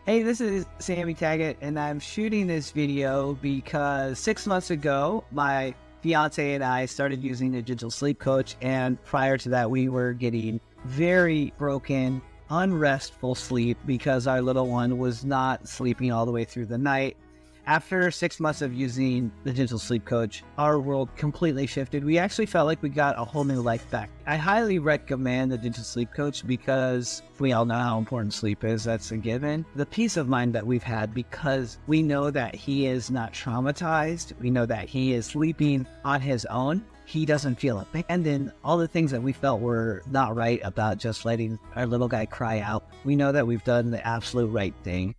Hey, this is Sammy Taggett, and I'm shooting this video because 6 months ago, my fiance and I started using a digital sleep coach, and prior to that, we were getting very broken, unrestful sleep because our little one was not sleeping all the way through the night. After 6 months of using the digital sleep coach, our world completely shifted. We actually felt like we got a whole new life back. I highly recommend the digital sleep coach because we all know how important sleep is. That's a given. The peace of mind that we've had because we know that he is not traumatized. We know that he is sleeping on his own. He doesn't feel abandoned. All the things that we felt were not right about just letting our little guy cry out. We know that we've done the absolute right thing.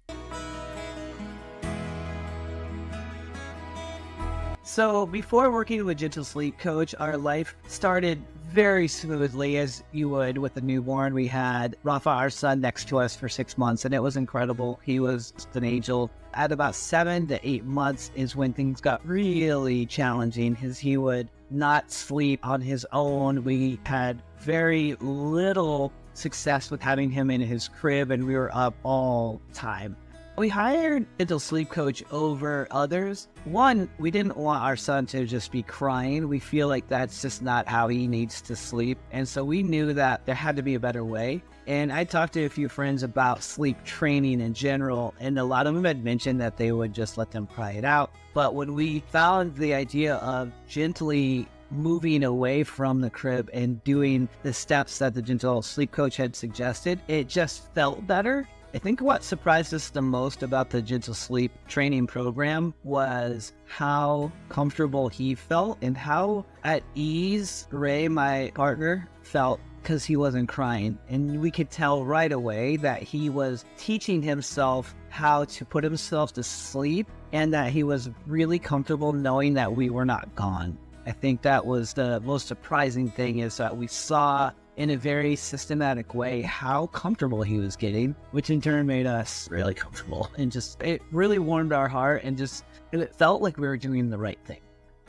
So before working with Gentle Sleep Coach, our life started very smoothly as you would with a newborn. We had Rafa, our son, next to us for 6 months, and it was incredible. He was just an angel. At about 7 to 8 months is when things got really challenging, as he would not sleep on his own. We had very little success with having him in his crib, and we were up all the time. We hired a digital sleep coach over others. One, we didn't want our son to just be crying. We feel like that's just not how he needs to sleep. And so we knew that there had to be a better way. And I talked to a few friends about sleep training in general, and a lot of them had mentioned that they would just let them cry it out. But when we found the idea of gently moving away from the crib and doing the steps that the gentle sleep coach had suggested, it just felt better. I think what surprised us the most about the gentle sleep training program was how comfortable he felt and how at ease Ray, my partner, felt because he wasn't crying. And we could tell right away that he was teaching himself how to put himself to sleep and that he was really comfortable knowing that we were not gone. I think that was the most surprising thing, is that we saw in a very systematic way how comfortable he was getting, which in turn made us really comfortable, and just it really warmed our heart, and just it felt like we were doing the right thing.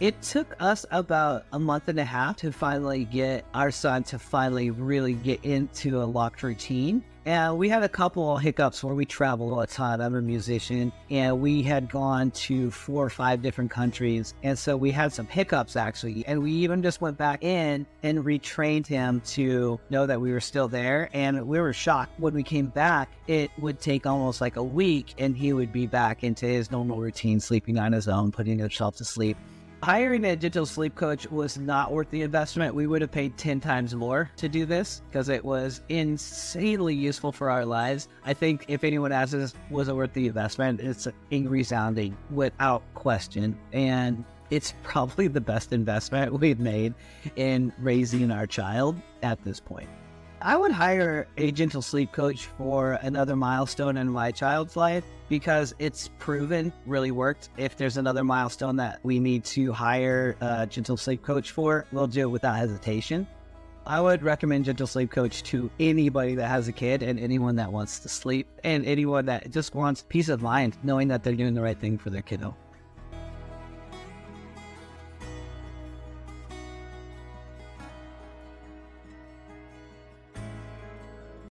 It took us about a month and a half to finally get our son to finally really get into a locked routine. And we had a couple of hiccups where we traveled a ton. I'm a musician, and we had gone to 4 or 5 different countries. And so we had some hiccups actually. And we even just went back in and retrained him to know that we were still there. And we were shocked when we came back. It would take almost like a week and he would be back into his normal routine, sleeping on his own, putting himself to sleep. Hiring a digital sleep coach was not worth the investment. We would have paid 10 times more to do this because it was insanely useful for our lives. I think if anyone asks us, was it worth the investment? It's resounding without question. And it's probably the best investment we've made in raising our child at this point. I would hire a gentle sleep coach for another milestone in my child's life because it's proven really worked. If there's another milestone that we need to hire a gentle sleep coach for, we'll do it without hesitation. I would recommend gentle sleep coach to anybody that has a kid and anyone that wants to sleep and anyone that just wants peace of mind knowing that they're doing the right thing for their kiddo.